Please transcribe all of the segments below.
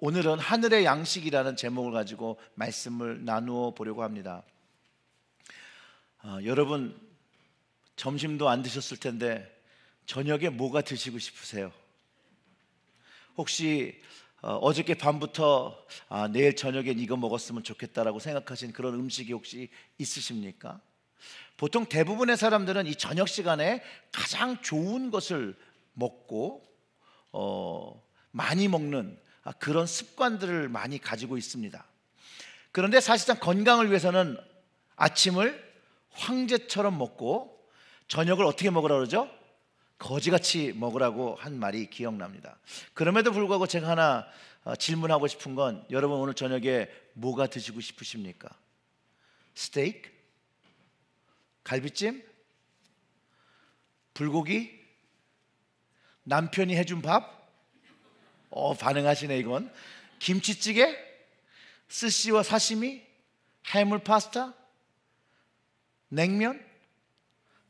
오늘은 하늘의 양식이라는 제목을 가지고 말씀을 나누어 보려고 합니다. 여러분 점심도 안 드셨을 텐데 저녁에 뭐가 드시고 싶으세요? 혹시 어저께 밤부터 내일 저녁엔 이거 먹었으면 좋겠다라고 생각하신 그런 음식이 혹시 있으십니까? 보통 대부분의 사람들은 이 저녁 시간에 가장 좋은 것을 먹고 많이 먹는 그런 습관들을 많이 가지고 있습니다. 그런데 사실상 건강을 위해서는 아침을 황제처럼 먹고 저녁을 어떻게 먹으라고 그러죠? 거지같이 먹으라고 한 말이 기억납니다. 그럼에도 불구하고 제가 하나 질문하고 싶은 건, 여러분 오늘 저녁에 뭐가 드시고 싶으십니까? 스테이크? 갈비찜? 불고기? 남편이 해준 밥? 반응하시네 이건. 김치찌개? 스시와 사시미? 해물 파스타? 냉면?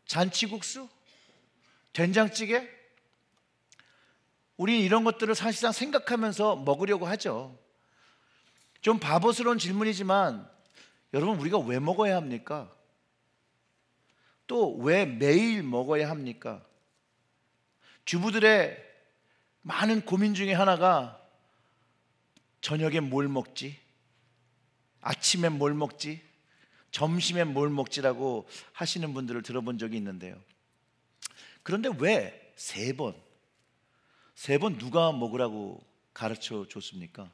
잔치국수? 된장찌개? 우리는 이런 것들을 사실상 생각하면서 먹으려고 하죠. 좀 바보스러운 질문이지만 여러분, 우리가 왜 먹어야 합니까? 또 왜 매일 먹어야 합니까? 주부들의 많은 고민 중에 하나가 저녁에 뭘 먹지? 아침엔 뭘 먹지? 점심엔 뭘 먹지라고 하시는 분들을 들어본 적이 있는데요. 그런데 왜 세 번 누가 먹으라고 가르쳐 줬습니까?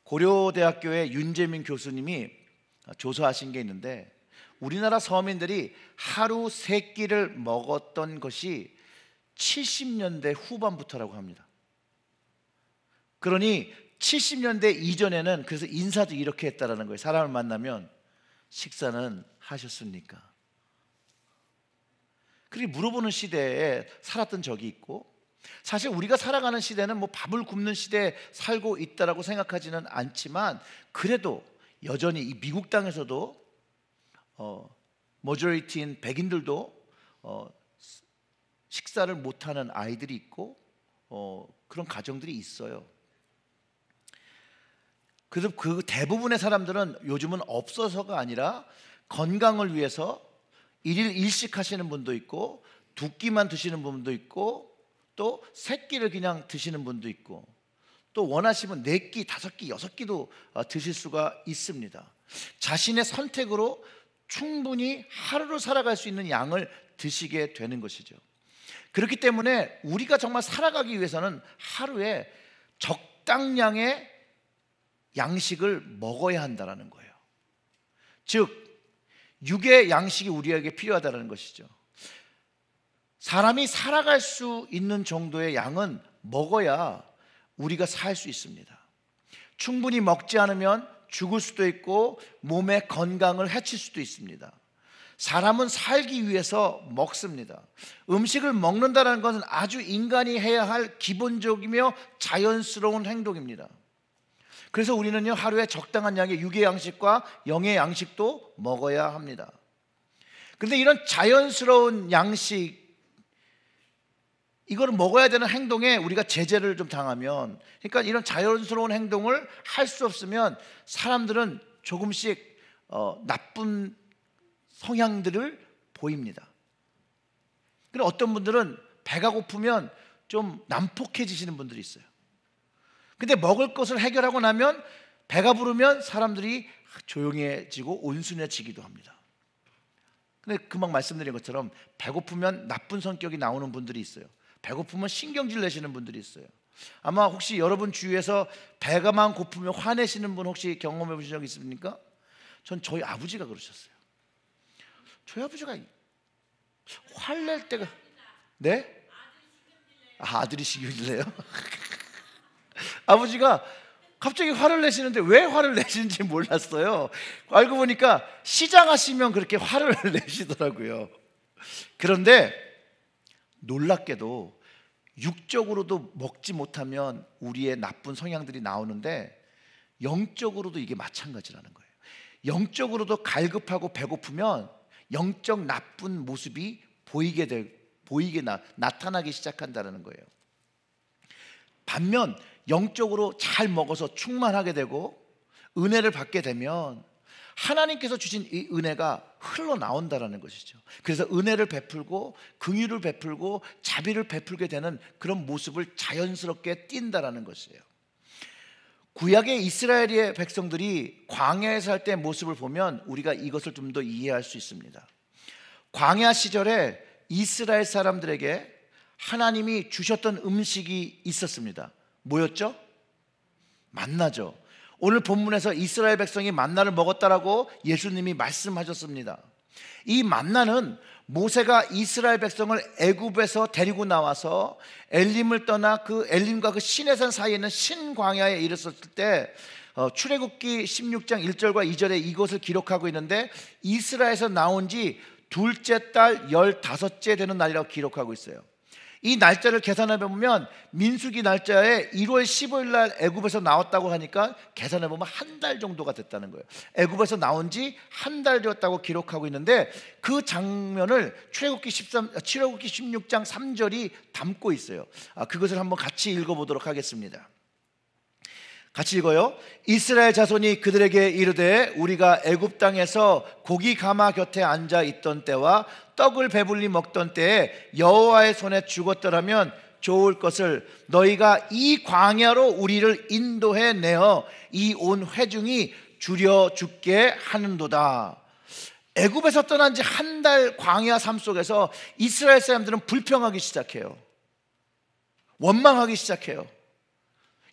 고려대학교의 윤재민 교수님이 조사하신 게 있는데, 우리나라 서민들이 하루 3끼를 먹었던 것이 70년대 후반부터라고 합니다. 그러니 70년대 이전에는 그래서 인사도 이렇게 했다라는 거예요. 사람을 만나면 식사는 하셨습니까? 그렇게 물어보는 시대에 살았던 적이 있고, 사실 우리가 살아가는 시대는 뭐 밥을 굶는 시대에 살고 있다라고 생각하지는 않지만, 그래도 여전히 이 미국 땅에서도 머저리티인 백인들도 식사를 못하는 아이들이 있고 그런 가정들이 있어요. 그래서 그 대부분의 사람들은 요즘은 없어서가 아니라 건강을 위해서 1일 1식 하시는 분도 있고, 2끼만 드시는 분도 있고, 또 3끼를 그냥 드시는 분도 있고, 또 원하시면 4끼, 5끼, 6끼도 드실 수가 있습니다. 자신의 선택으로 충분히 하루를 살아갈 수 있는 양을 드시게 되는 것이죠. 그렇기 때문에 우리가 정말 살아가기 위해서는 하루에 적당량의 양식을 먹어야 한다는 거예요. 즉 육의 양식이 우리에게 필요하다는 것이죠. 사람이 살아갈 수 있는 정도의 양은 먹어야 우리가 살 수 있습니다. 충분히 먹지 않으면 죽을 수도 있고 몸의 건강을 해칠 수도 있습니다. 사람은 살기 위해서 먹습니다. 음식을 먹는다는 것은 아주 인간이 해야 할 기본적이며 자연스러운 행동입니다. 그래서 우리는요, 하루에 적당한 양의 육의 양식과 영의 양식도 먹어야 합니다. 그런데 이런 자연스러운 양식, 이거를 먹어야 되는 행동에 우리가 제재를 좀 당하면, 그러니까 이런 자연스러운 행동을 할 수 없으면 사람들은 조금씩 나쁜 성향들을 보입니다. 그런데 어떤 분들은 배가 고프면 좀 난폭해지시는 분들이 있어요. 근데 먹을 것을 해결하고 나면 배가 부르면 사람들이 조용해지고 온순해지기도 합니다. 근데 금방 말씀드린 것처럼 배고프면 나쁜 성격이 나오는 분들이 있어요. 배고프면 신경질 내시는 분들이 있어요. 아마 혹시 여러분 주위에서 배가만 고프면 화내시는 분 혹시 경험해 보신 적 있습니까? 전 저희 아버지가 그러셨어요. 저희 아버지가 화낼 때가, 네? 아들이 신경질 내요? 아버지가 갑자기 화를 내시는데 왜 화를 내시는지 몰랐어요. 알고 보니까 시장하시면 그렇게 화를 내시더라고요. 그런데 놀랍게도 육적으로도 먹지 못하면 우리의 나쁜 성향들이 나오는데, 영적으로도 이게 마찬가지라는 거예요. 영적으로도 갈급하고 배고프면 영적 나쁜 모습이 보이게 나타나기 시작한다는 거예요. 반면 영적으로 잘 먹어서 충만하게 되고 은혜를 받게 되면 하나님께서 주신 이 은혜가 흘러나온다라는 것이죠. 그래서 은혜를 베풀고 긍휼을 베풀고 자비를 베풀게 되는 그런 모습을 자연스럽게 띈다라는 것이에요. 구약의 이스라엘의 백성들이 광야에서 살 때 모습을 보면 우리가 이것을 좀 더 이해할 수 있습니다. 광야 시절에 이스라엘 사람들에게 하나님이 주셨던 음식이 있었습니다. 뭐였죠? 만나죠. 오늘 본문에서 이스라엘 백성이 만나를 먹었다라고 예수님이 말씀하셨습니다. 이 만나는 모세가 이스라엘 백성을 애굽에서 데리고 나와서 엘림을 떠나 그 엘림과 그 시내산 사이에 있는 신광야에 이르렀을 때 출애굽기 16장 1절과 2절에 이것을 기록하고 있는데 이스라엘에서 나온 지 둘째 달 15째 되는 날이라고 기록하고 있어요. 이 날짜를 계산해 보면 민수기 날짜에 1월 15일 날 애굽에서 나왔다고 하니까 계산해 보면 한 달 정도가 됐다는 거예요. 애굽에서 나온 지 한 달 되었다고 기록하고 있는데 그 장면을 출애굽기 16장 3절이 담고 있어요. 그것을 한번 같이 읽어보도록 하겠습니다. 같이 읽어요. 이스라엘 자손이 그들에게 이르되 우리가 애굽 땅에서 고기 가마 곁에 앉아 있던 때와 떡을 배불리 먹던 때에 여호와의 손에 죽었더라면 좋을 것을 너희가 이 광야로 우리를 인도해 내어 이 온 회중이 줄여 죽게 하는도다. 애굽에서 떠난 지 한 달 광야 삶 속에서 이스라엘 사람들은 불평하기 시작해요. 원망하기 시작해요.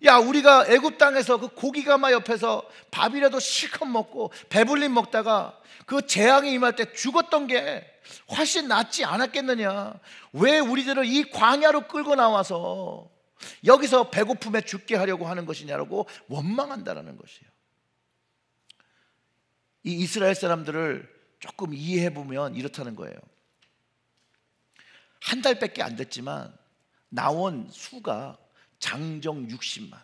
야, 우리가 애굽 땅에서 그 고기가마 옆에서 밥이라도 실컷 먹고 배불리 먹다가 그 재앙이 임할 때 죽었던 게 훨씬 낫지 않았겠느냐. 왜 우리들을 이 광야로 끌고 나와서 여기서 배고픔에 죽게 하려고 하는 것이냐라고 원망한다라는 것이에요. 이 이스라엘 사람들을 조금 이해해 보면 이렇다는 거예요. 한 달밖에 안 됐지만 나온 수가 장정 60만,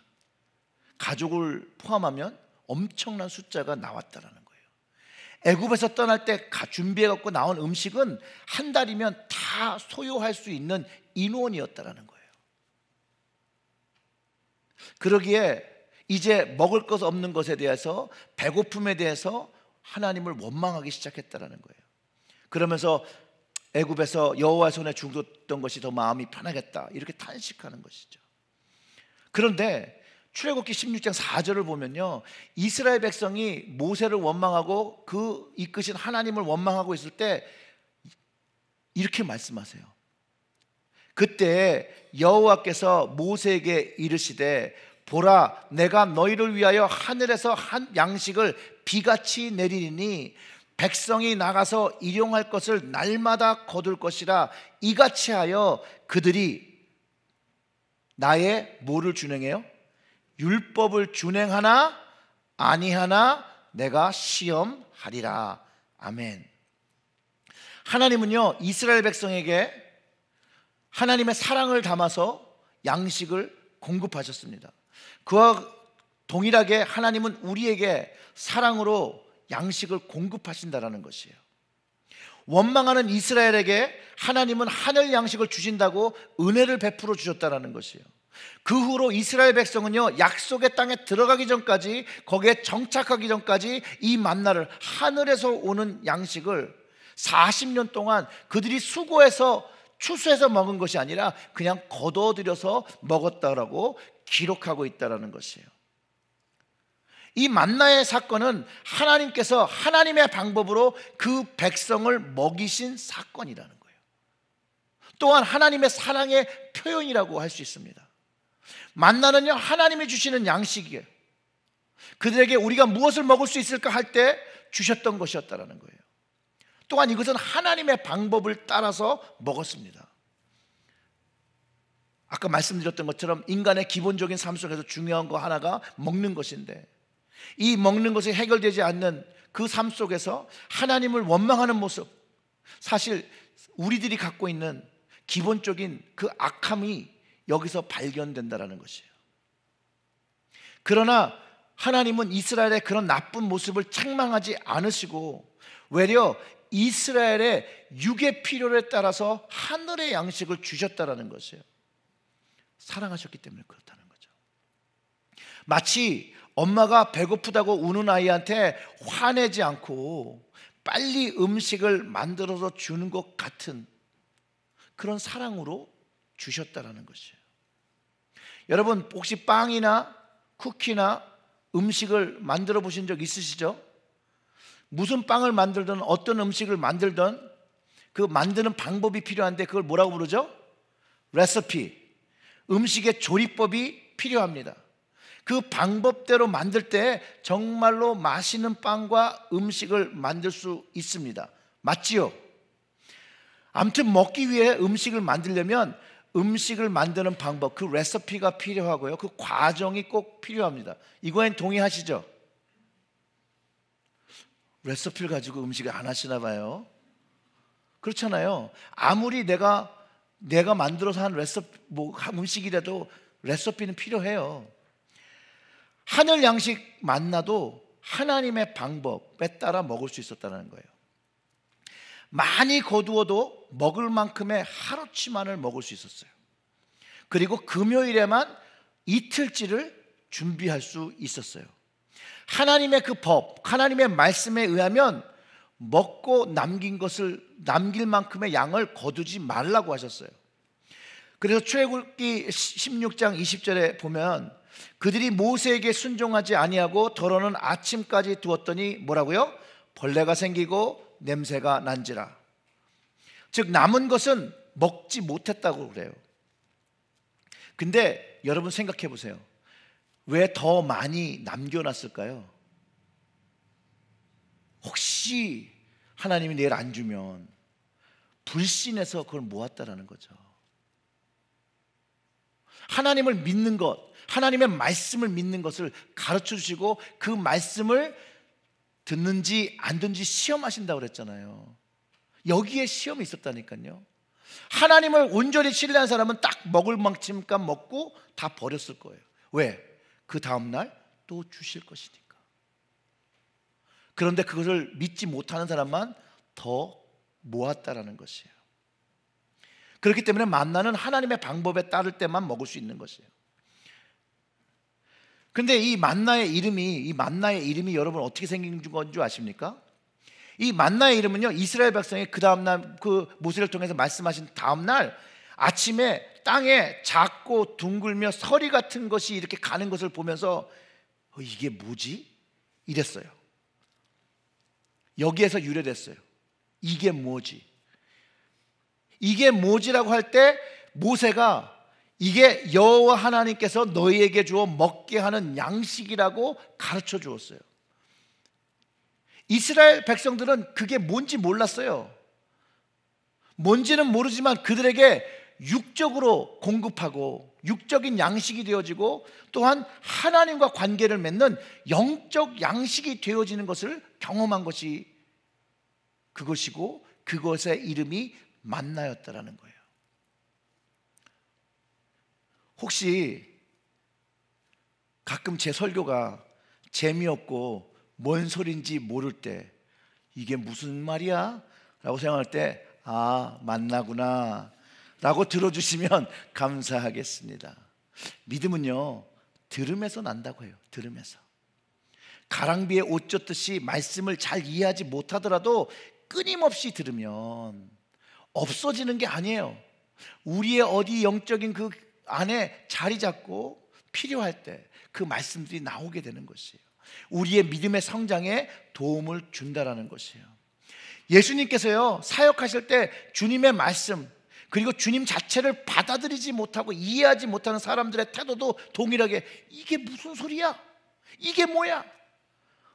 가족을 포함하면 엄청난 숫자가 나왔다라는 거예요. 애굽에서 떠날 때 준비해 갖고 나온 음식은 한 달이면 다 소요할 수 있는 인원이었다라는 거예요. 그러기에 이제 먹을 것 없는 것에 대해서, 배고픔에 대해서 하나님을 원망하기 시작했다라는 거예요. 그러면서 애굽에서 여호와의 손에 죽었던 것이 더 마음이 편하겠다, 이렇게 탄식하는 것이죠. 그런데 출애굽기 16장 4절을 보면요, 이스라엘 백성이 모세를 원망하고 그 이끄신 하나님을 원망하고 있을 때 이렇게 말씀하세요. 그때 여호와께서 모세에게 이르시되 보라, 내가 너희를 위하여 하늘에서 한 양식을 비같이 내리니 백성이 나가서 일용할 것을 날마다 거둘 것이라. 이같이 하여 그들이 나의 뭐를 준행해요? 율법을 준행하나 아니하나 내가 시험하리라. 아멘. 하나님은요, 이스라엘 백성에게 하나님의 사랑을 담아서 양식을 공급하셨습니다. 그와 동일하게 하나님은 우리에게 사랑으로 양식을 공급하신다라는 것이에요. 원망하는 이스라엘에게 하나님은 하늘 양식을 주신다고 은혜를 베풀어 주셨다라는 것이에요. 그 후로 이스라엘 백성은요, 약속의 땅에 들어가기 전까지, 거기에 정착하기 전까지 이 만나를, 하늘에서 오는 양식을 40년 동안 그들이 수고해서 추수해서 먹은 것이 아니라 그냥 거둬들여서 먹었다라고 기록하고 있다라는 것이에요. 이 만나의 사건은 하나님께서 하나님의 방법으로 그 백성을 먹이신 사건이라는 거예요. 또한 하나님의 사랑의 표현이라고 할 수 있습니다. 만나는요, 하나님이 주시는 양식이에요. 그들에게 우리가 무엇을 먹을 수 있을까 할 때 주셨던 것이었다라는 거예요. 또한 이것은 하나님의 방법을 따라서 먹었습니다. 아까 말씀드렸던 것처럼 인간의 기본적인 삶 속에서 중요한 거 하나가 먹는 것인데, 이 먹는 것이 해결되지 않는 그 삶 속에서 하나님을 원망하는 모습, 사실 우리들이 갖고 있는 기본적인 그 악함이 여기서 발견된다라는 것이에요. 그러나 하나님은 이스라엘의 그런 나쁜 모습을 책망하지 않으시고 외려 이스라엘의 육의 필요에 따라서 하늘의 양식을 주셨다라는 것이에요. 사랑하셨기 때문에 그렇다는 거예요. 마치 엄마가 배고프다고 우는 아이한테 화내지 않고 빨리 음식을 만들어서 주는 것 같은 그런 사랑으로 주셨다라는 것이에요. 여러분, 혹시 빵이나 쿠키나 음식을 만들어 보신 적 있으시죠? 무슨 빵을 만들든 어떤 음식을 만들든 그 만드는 방법이 필요한데 그걸 뭐라고 부르죠? 레시피. 음식의 조리법이 필요합니다. 그 방법대로 만들 때 정말로 맛있는 빵과 음식을 만들 수 있습니다. 맞지요? 아무튼 먹기 위해 음식을 만들려면 음식을 만드는 방법, 그 레시피가 필요하고요. 그 과정이 꼭 필요합니다. 이거엔 동의하시죠? 레시피를 가지고 음식을 안 하시나 봐요. 그렇잖아요. 아무리 내가 만들어서 한 음식이라도 레시피는 필요해요. 하늘 양식 만나도 하나님의 방법에 따라 먹을 수 있었다는 거예요. 많이 거두어도 먹을 만큼의 하루치만을 먹을 수 있었어요. 그리고 금요일에만 이틀치를 준비할 수 있었어요. 하나님의 그 법, 하나님의 말씀에 의하면 먹고 남길 만큼의 양을 거두지 말라고 하셨어요. 그래서 출애굽기 16장 20절에 보면 그들이 모세에게 순종하지 아니하고 더러는 아침까지 두었더니 뭐라고요? 벌레가 생기고 냄새가 난지라. 즉 남은 것은 먹지 못했다고 그래요. 근데 여러분 생각해 보세요. 왜 더 많이 남겨놨을까요? 혹시 하나님이 내일 안 주면 불신해서 그걸 모았다라는 거죠. 하나님을 믿는 것, 하나님의 말씀을 믿는 것을 가르쳐 주시고 그 말씀을 듣는지 안 듣는지 시험하신다고 그랬잖아요. 여기에 시험이 있었다니까요. 하나님을 온전히 신뢰한 사람은 딱 먹을 만큼만 먹고 다 버렸을 거예요. 왜? 그 다음날 또 주실 것이니까. 그런데 그것을 믿지 못하는 사람만 더 모았다라는 것이에요. 그렇기 때문에 만나는 하나님의 방법에 따를 때만 먹을 수 있는 것이에요. 근데 이 만나의 이름이 여러분 어떻게 생긴 건 줄 아십니까? 이 만나의 이름은요, 이스라엘 백성이 그 다음날 그 모세를 통해서 말씀하신 다음날 아침에 땅에 작고 둥글며 서리 같은 것이 이렇게 가는 것을 보면서 이게 뭐지? 이랬어요. 여기에서 유래됐어요. 이게 뭐지? 이게 뭐지라고 할 때 모세가 이게 여호와 하나님께서 너희에게 주어 먹게 하는 양식이라고 가르쳐 주었어요. 이스라엘 백성들은 그게 뭔지 몰랐어요. 뭔지는 모르지만 그들에게 육적으로 공급하고 육적인 양식이 되어지고 또한 하나님과 관계를 맺는 영적 양식이 되어지는 것을 경험한 것이 그것이고 그것의 이름이 만나였다라는 거예요. 혹시 가끔 제 설교가 재미없고 뭔 소린지 모를 때 이게 무슨 말이야? 라고 생각할 때 만나구나 라고 들어주시면 감사하겠습니다. 믿음은요, 들음에서 난다고 해요. 들음에서. 가랑비에 옷 젖듯이 말씀을 잘 이해하지 못하더라도 끊임없이 들으면 없어지는 게 아니에요. 우리의 어디 영적인 그 안에 자리 잡고 필요할 때 그 말씀들이 나오게 되는 것이에요. 우리의 믿음의 성장에 도움을 준다라는 것이에요. 예수님께서요, 사역하실 때 주님의 말씀 그리고 주님 자체를 받아들이지 못하고 이해하지 못하는 사람들의 태도도 동일하게 이게 무슨 소리야? 이게 뭐야?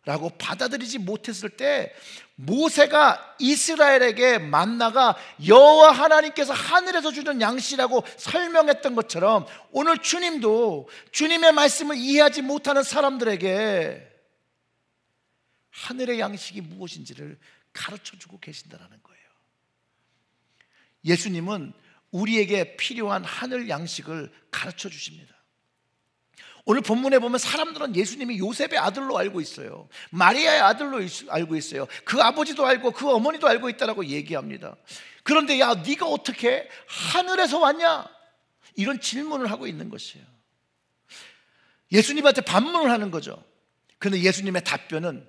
라고 받아들이지 못했을 때 모세가 이스라엘에게 만나가 여호와 하나님께서 하늘에서 주는 양식이라고 설명했던 것처럼 오늘 주님도 주님의 말씀을 이해하지 못하는 사람들에게 하늘의 양식이 무엇인지를 가르쳐주고 계신다는 거예요. 예수님은 우리에게 필요한 하늘 양식을 가르쳐 주십니다. 오늘 본문에 보면 사람들은 예수님이 요셉의 아들로 알고 있어요. 마리아의 아들로 알고 있어요. 그 아버지도 알고 그 어머니도 알고 있다라고 얘기합니다. 그런데 야, 네가 어떻게 하늘에서 왔냐? 이런 질문을 하고 있는 것이에요. 예수님한테 반문을 하는 거죠. 그런데 예수님의 답변은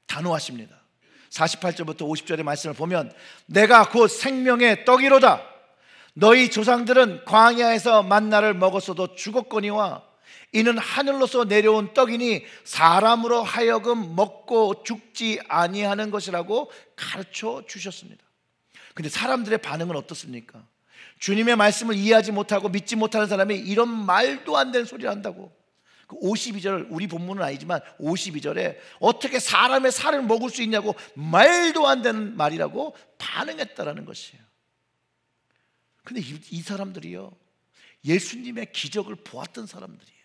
단호하십니다. 48절부터 50절의 말씀을 보면 내가 곧 생명의 떡이로다. 너희 조상들은 광야에서 만나를 먹었어도 죽었거니와 이는 하늘로서 내려온 떡이니 사람으로 하여금 먹고 죽지 아니하는 것이라고 가르쳐 주셨습니다. 근데 사람들의 반응은 어떻습니까? 주님의 말씀을 이해하지 못하고 믿지 못하는 사람이 이런 말도 안 되는 소리를 한다고. 52절, 우리 본문은 아니지만 52절에 어떻게 사람의 살을 먹을 수 있냐고 말도 안 되는 말이라고 반응했다라는 것이에요. 근데 이 사람들이요, 예수님의 기적을 보았던 사람들이에요.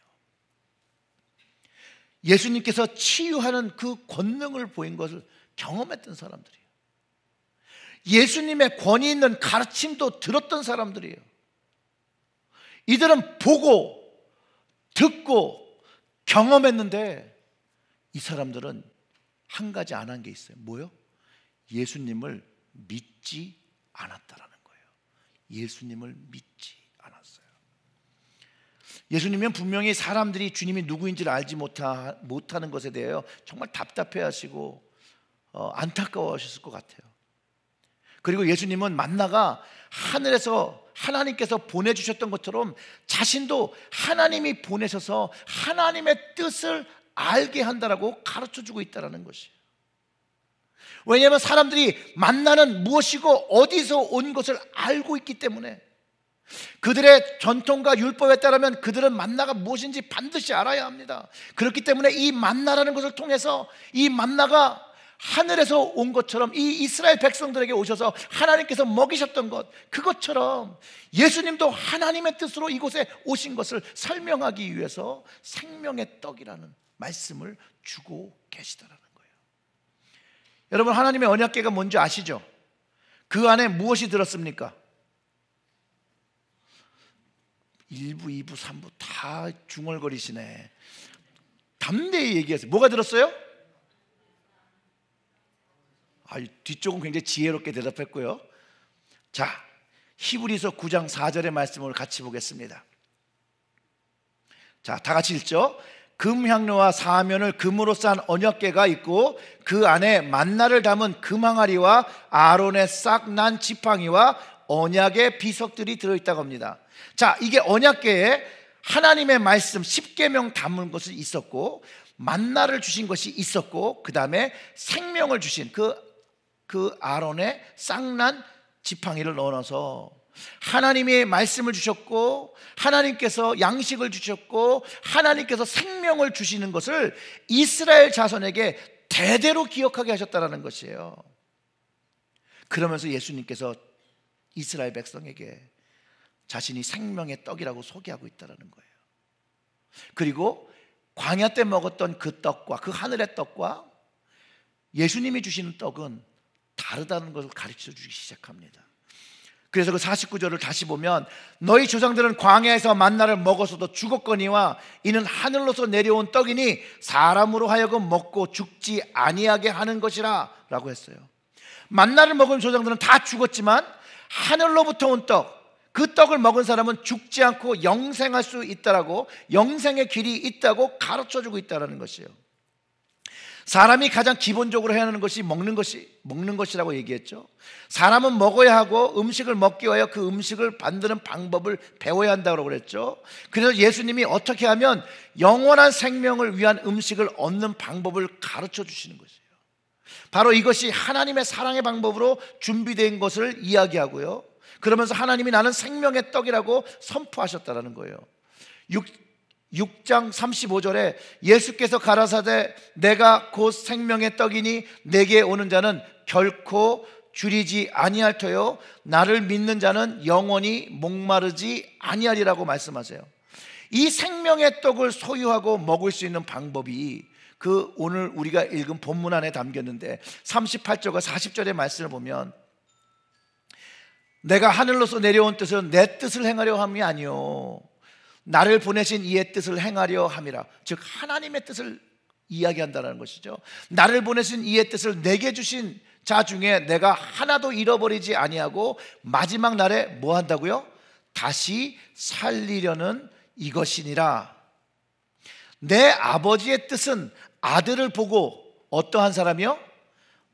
예수님께서 치유하는 그 권능을 보인 것을 경험했던 사람들이에요. 예수님의 권위 있는 가르침도 들었던 사람들이에요. 이들은 보고 듣고 경험했는데 이 사람들은 한 가지 안 한 게 있어요. 뭐요? 예수님을 믿지 않았다라는 거예요. 예수님을 믿지 않았어요. 예수님은 분명히 사람들이 주님이 누구인지를 알지 못하는 것에 대하여 정말 답답해하시고 안타까워하셨을 것 같아요. 그리고 예수님은 만나가 하늘에서 하나님께서 보내주셨던 것처럼 자신도 하나님이 보내셔서 하나님의 뜻을 알게 한다라고 가르쳐주고 있다는 것이에요. 왜냐하면 사람들이 만나는 무엇이고 어디서 온 것을 알고 있기 때문에, 그들의 전통과 율법에 따르면 그들은 만나가 무엇인지 반드시 알아야 합니다. 그렇기 때문에 이 만나라는 것을 통해서 이 만나가 하늘에서 온 것처럼 이 이스라엘 백성들에게 오셔서 하나님께서 먹이셨던 것, 그것처럼 예수님도 하나님의 뜻으로 이곳에 오신 것을 설명하기 위해서 생명의 떡이라는 말씀을 주고 계시다라는 거예요. 여러분, 하나님의 언약궤가 뭔지 아시죠? 그 안에 무엇이 들었습니까? 1부, 2부, 3부 다 중얼거리시네. 담대히 얘기하세요. 뭐가 들었어요? 뒤쪽은 굉장히 지혜롭게 대답했고요. 자, 히브리서 9장 4절의 말씀을 같이 보겠습니다. 자, 다 같이 읽죠. 금향로와 사면을 금으로 싼 언약궤가 있고 그 안에 만나를 담은 금항아리와 아론의 싹 난 지팡이와 언약의 비석들이 들어있다고 합니다. 자, 이게 언약궤에 하나님의 말씀 10계명 담은 것이 있었고, 만나를 주신 것이 있었고, 그 다음에 생명을 주신 그 아론의 싹난 지팡이를 넣어서 하나님의 말씀을 주셨고, 하나님께서 양식을 주셨고, 하나님께서 생명을 주시는 것을 이스라엘 자손에게 대대로 기억하게 하셨다는 것이에요. 그러면서 예수님께서 이스라엘 백성에게 자신이 생명의 떡이라고 소개하고 있다는 거예요. 그리고 광야 때 먹었던 그 떡과 그 하늘의 떡과 예수님이 주시는 떡은 다르다는 것을 가르쳐 주기 시작합니다. 그래서 그 49절을 다시 보면 너희 조상들은 광야에서 만나를 먹어서도 죽었거니와 이는 하늘로서 내려온 떡이니 사람으로 하여금 먹고 죽지 아니하게 하는 것이라 라고 했어요. 만나를 먹은 조상들은 다 죽었지만 하늘로부터 온 떡, 그 떡을 먹은 사람은 죽지 않고 영생할 수 있다라고, 영생의 길이 있다고 가르쳐주고 있다는 것이에요. 사람이 가장 기본적으로 해야 하는 것이 먹는 것이라고 얘기했죠. 사람은 먹어야 하고 음식을 먹기 위하여 그 음식을 만드는 방법을 배워야 한다고 그랬죠. 그래서 예수님이 어떻게 하면 영원한 생명을 위한 음식을 얻는 방법을 가르쳐 주시는 것이에요. 바로 이것이 하나님의 사랑의 방법으로 준비된 것을 이야기하고요, 그러면서 하나님이 나는 생명의 떡이라고 선포하셨다는 거예요. 6장 35절에 예수께서 가라사대 내가 곧 생명의 떡이니 내게 오는 자는 결코 줄이지 아니할 터요 나를 믿는 자는 영원히 목마르지 아니하리라고 말씀하세요. 이 생명의 떡을 소유하고 먹을 수 있는 방법이 그 오늘 우리가 읽은 본문 안에 담겼는데 38절과 40절의 말씀을 보면 내가 하늘로서 내려온 뜻은 내 뜻을 행하려 함이 아니요 나를 보내신 이의 뜻을 행하려 함이라. 즉 하나님의 뜻을 이야기한다는 것이죠. 나를 보내신 이의 뜻을 내게 주신 자 중에 내가 하나도 잃어버리지 아니하고 마지막 날에 뭐 한다고요? 다시 살리려는 이것이니라 내 아버지의 뜻은 아들을 보고 어떠한 사람이요?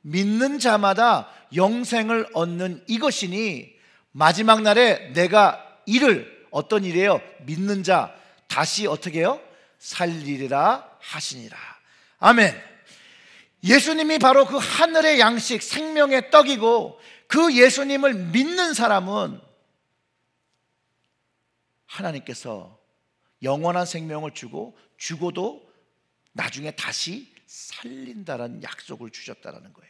믿는 자마다 영생을 얻는 이것이니 마지막 날에 내가 이를 어떤 일이에요? 믿는 자 다시 어떻게 해요? 살리리라 하시니라. 아멘. 예수님이 바로 그 하늘의 양식 생명의 떡이고, 그 예수님을 믿는 사람은 하나님께서 영원한 생명을 주고 죽어도 나중에 다시 살린다라는 약속을 주셨다라는 거예요.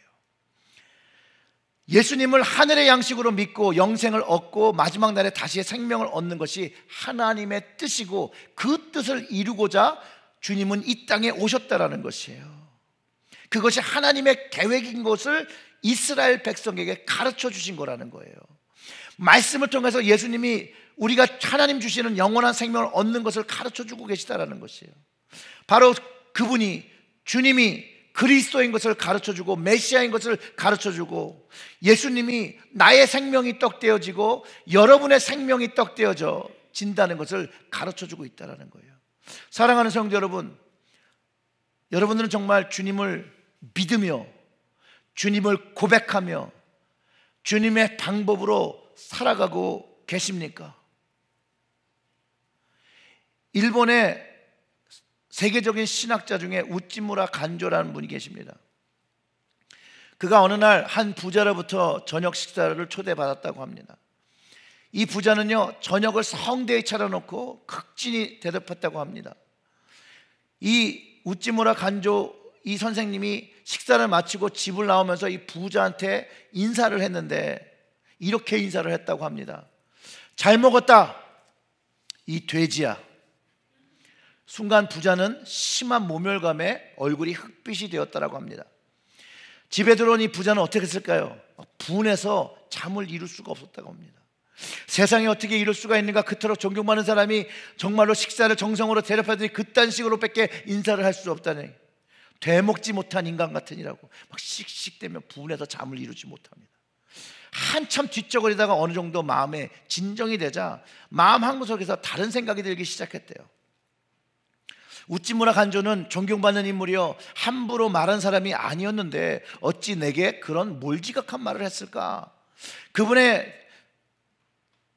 예수님을 하늘의 양식으로 믿고 영생을 얻고 마지막 날에 다시 생명을 얻는 것이 하나님의 뜻이고, 그 뜻을 이루고자 주님은 이 땅에 오셨다라는 것이에요. 그것이 하나님의 계획인 것을 이스라엘 백성에게 가르쳐 주신 거라는 거예요. 말씀을 통해서 예수님이 우리가 하나님 주시는 영원한 생명을 얻는 것을 가르쳐 주고 계시다라는 것이에요. 바로 그분이, 주님이 그리스도인 것을 가르쳐 주고 메시아인 것을 가르쳐 주고, 예수님이 나의 생명이 떡 되어지고 여러분의 생명이 떡 되어져 진다는 것을 가르쳐 주고 있다는 거예요. 사랑하는 성도 여러분, 여러분들은 정말 주님을 믿으며 주님을 고백하며 주님의 방법으로 살아가고 계십니까? 일본의 세계적인 신학자 중에 우찌무라 간조라는 분이 계십니다. 그가 어느 날 한 부자로부터 저녁 식사를 초대받았다고 합니다. 이 부자는요, 저녁을 성대에 차려놓고 극진히 대접했다고 합니다. 이 우찌무라 간조 이 선생님이 식사를 마치고 집을 나오면서 이 부자한테 인사를 했는데 이렇게 인사를 했다고 합니다. 잘 먹었다, 이 돼지야. 순간 부자는 심한 모멸감에 얼굴이 흑빛이 되었다고 합니다. 집에 들어온 이 부자는 어떻게 했을까요? 분해서 잠을 이룰 수가 없었다고 합니다. 세상에 어떻게 이럴 수가 있는가, 그토록 존경받는 사람이 정말로 식사를 정성으로 대접하더니 그딴 식으로 밖에 인사를 할 수 없다니, 되먹지 못한 인간 같으니라고 막 씩씩대며 분해서 잠을 이루지 못합니다. 한참 뒤척거리다가 어느 정도 마음에 진정이 되자 마음 한구석에서 다른 생각이 들기 시작했대요. 우찌무라 간조는 존경받는 인물이요, 함부로 말한 사람이 아니었는데 어찌 내게 그런 몰지각한 말을 했을까? 그분의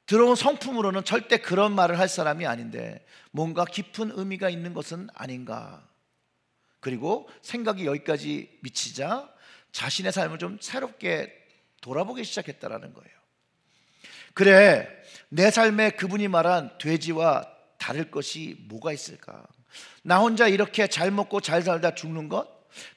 들어온 성품으로는 절대 그런 말을 할 사람이 아닌데 뭔가 깊은 의미가 있는 것은 아닌가. 그리고 생각이 여기까지 미치자 자신의 삶을 좀 새롭게 돌아보기 시작했다라는 거예요. 그래, 내 삶에 그분이 말한 돼지와 다를 것이 뭐가 있을까? 나 혼자 이렇게 잘 먹고 잘 살다 죽는 것,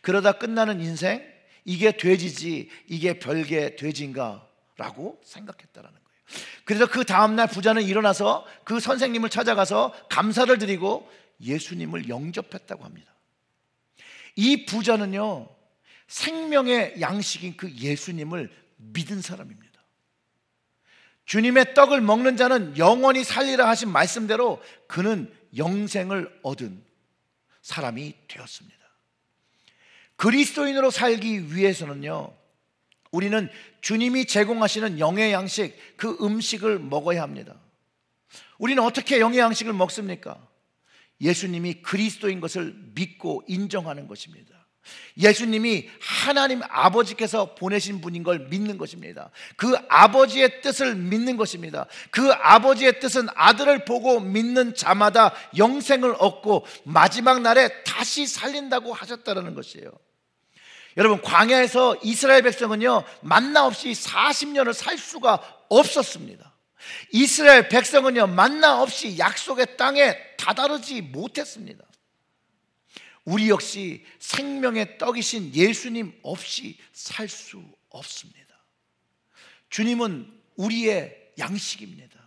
그러다 끝나는 인생, 이게 돼지지 이게 별개 돼지인가? 라고 생각했다라는 거예요. 그래서 그 다음날 부자는 일어나서 그 선생님을 찾아가서 감사를 드리고 예수님을 영접했다고 합니다. 이 부자는요, 생명의 양식인 그 예수님을 믿은 사람입니다. 주님의 떡을 먹는 자는 영원히 살리라 하신 말씀대로 그는 영생을 얻은 사람이 되었습니다. 그리스도인으로 살기 위해서는요, 우리는 주님이 제공하시는 영의 양식, 그 음식을 먹어야 합니다. 우리는 어떻게 영의 양식을 먹습니까? 예수님이 그리스도인 것을 믿고 인정하는 것입니다. 예수님이 하나님 아버지께서 보내신 분인 걸 믿는 것입니다. 그 아버지의 뜻을 믿는 것입니다. 그 아버지의 뜻은 아들을 보고 믿는 자마다 영생을 얻고 마지막 날에 다시 살린다고 하셨다는 것이에요. 여러분, 광야에서 이스라엘 백성은요, 만나 없이 40년을 살 수가 없었습니다. 이스라엘 백성은요, 만나 없이 약속의 땅에 다다르지 못했습니다. 우리 역시 생명의 떡이신 예수님 없이 살 수 없습니다. 주님은 우리의 양식입니다.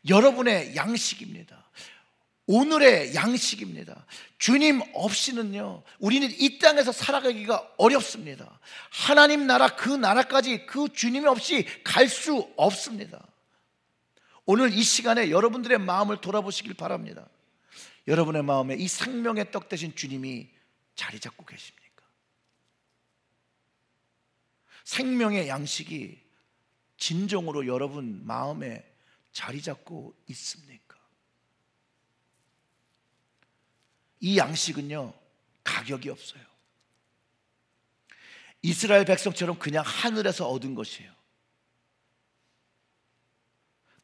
여러분의 양식입니다. 오늘의 양식입니다. 주님 없이는요, 우리는 이 땅에서 살아가기가 어렵습니다. 하나님 나라, 그 나라까지 그 주님 없이 갈 수 없습니다. 오늘 이 시간에 여러분들의 마음을 돌아보시길 바랍니다. 여러분의 마음에 이 생명의 떡 되신 주님이 자리 잡고 계십니까? 생명의 양식이 진정으로 여러분 마음에 자리 잡고 있습니까? 이 양식은요, 가격이 없어요. 이스라엘 백성처럼 그냥 하늘에서 얻은 것이에요.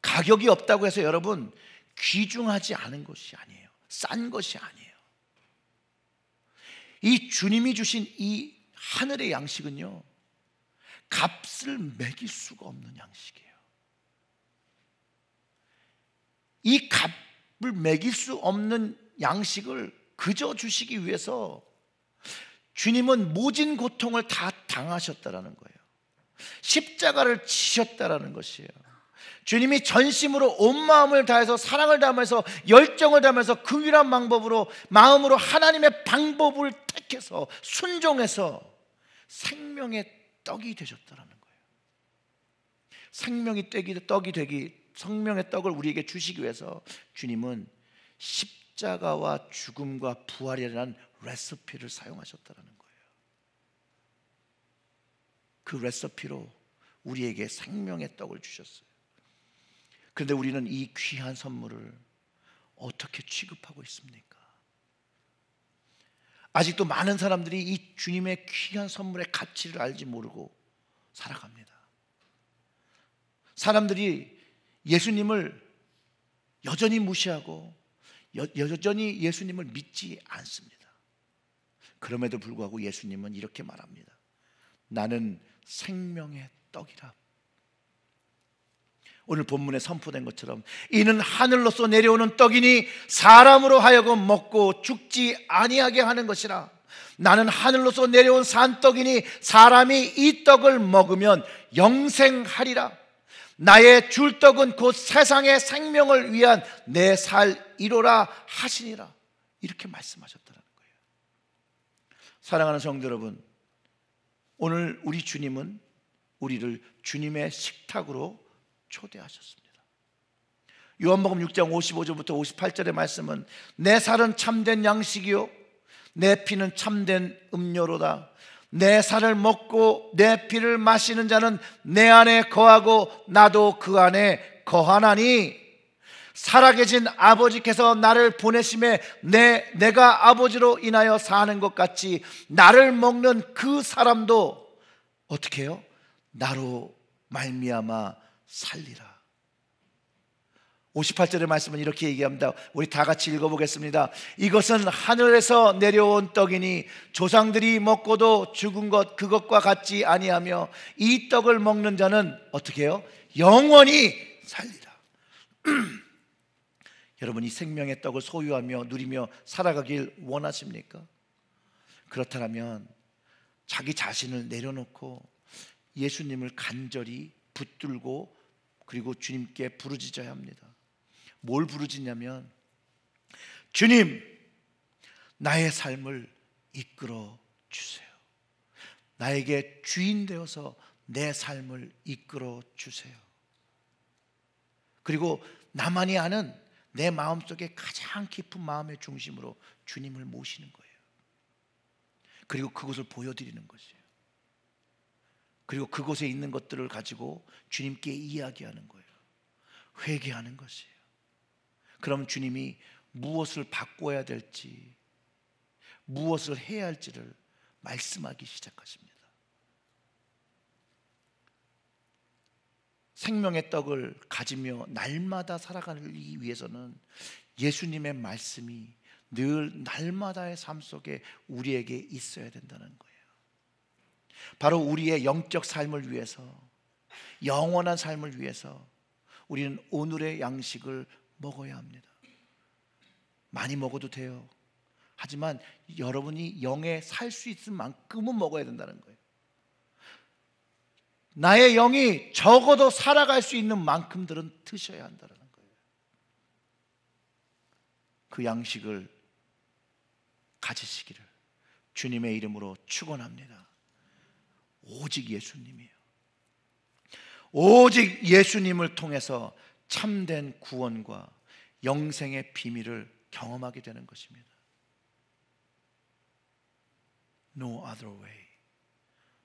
가격이 없다고 해서 여러분 귀중하지 않은 것이 아니에요. 싼 것이 아니에요. 이 주님이 주신 이 하늘의 양식은요, 값을 매길 수가 없는 양식이에요. 이 값을 매길 수 없는 양식을 그저 주시기 위해서 주님은 모진 고통을 다 당하셨다라는 거예요. 십자가를 지셨다라는 것이에요. 주님이 전심으로 온 마음을 다해서 사랑을 담아서 열정을 담아서 그 유일한 방법으로 마음으로 하나님의 방법을 택해서 순종해서 생명의 떡이 되셨다라는 거예요. 생명의 떡이 되기, 생명의 떡을 우리에게 주시기 위해서 주님은 십자가와 죽음과 부활이라는 레시피를 사용하셨다라는 거예요. 그 레시피로 우리에게 생명의 떡을 주셨어요. 그런데 우리는 이 귀한 선물을 어떻게 취급하고 있습니까? 아직도 많은 사람들이 이 주님의 귀한 선물의 가치를 알지 모르고 살아갑니다. 사람들이 예수님을 여전히 무시하고 여전히 예수님을 믿지 않습니다. 그럼에도 불구하고 예수님은 이렇게 말합니다. 나는 생명의 떡이라. 오늘 본문에 선포된 것처럼 이는 하늘로서 내려오는 떡이니 사람으로 하여금 먹고 죽지 아니하게 하는 것이라. 나는 하늘로서 내려온 산떡이니 사람이 이 떡을 먹으면 영생하리라. 나의 줄 떡은 곧 세상의 생명을 위한 내 살이로라 하시니라. 이렇게 말씀하셨다는 거예요. 사랑하는 성도 여러분, 오늘 우리 주님은 우리를 주님의 식탁으로 초대하셨습니다. 요한복음 6장 55절부터 58절의 말씀은 내 살은 참된 양식이요 내 피는 참된 음료로다. 내 살을 먹고 내 피를 마시는 자는 내 안에 거하고 나도 그 안에 거하나니 살아계신 아버지께서 나를 보내심에 내가 아버지로 인하여 사는 것 같이 나를 먹는 그 사람도 어떻게 해요? 나로 말미암아 살리라. 58절의 말씀은 이렇게 얘기합니다. 우리 다 같이 읽어보겠습니다. 이것은 하늘에서 내려온 떡이니 조상들이 먹고도 죽은 것 그것과 같지 아니하며 이 떡을 먹는 자는 어떻게 해요? 영원히 살리라. 여러분, 이 생명의 떡을 소유하며 누리며 살아가길 원하십니까? 그렇다면 자기 자신을 내려놓고 예수님을 간절히 붙들고 그리고 주님께 부르짖어야 합니다. 뭘 부르짖냐면 주님, 나의 삶을 이끌어 주세요. 나에게 주인 되어서 내 삶을 이끌어 주세요. 그리고 나만이 아는 내 마음속에 가장 깊은 마음의 중심으로 주님을 모시는 거예요. 그리고 그것을 보여드리는 것이에요. 그리고 그곳에 있는 것들을 가지고 주님께 이야기하는 거예요. 회개하는 것이에요. 그럼 주님이 무엇을 바꿔야 될지, 무엇을 해야 할지를 말씀하기 시작하십니다. 생명의 떡을 가지며 날마다 살아가기 위해서는 예수님의 말씀이 늘 날마다의 삶 속에 우리에게 있어야 된다는 거예요. 바로 우리의 영적 삶을 위해서, 영원한 삶을 위해서 우리는 오늘의 양식을 먹어야 합니다. 많이 먹어도 돼요. 하지만 여러분이 영에 살 수 있을 만큼은 먹어야 된다는 거예요. 나의 영이 적어도 살아갈 수 있는 만큼들은 드셔야 한다는 거예요. 그 양식을 가지시기를 주님의 이름으로 축원합니다. 오직 예수님이에요. 오직 예수님을 통해서 참된 구원과 영생의 비밀을 경험하게 되는 것입니다. No other way.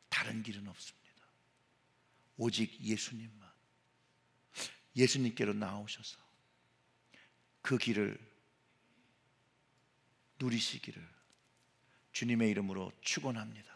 다른 길은 없습니다. 오직 예수님만. 예수님께로 나오셔서 그 길을 누리시기를 주님의 이름으로 축원합니다.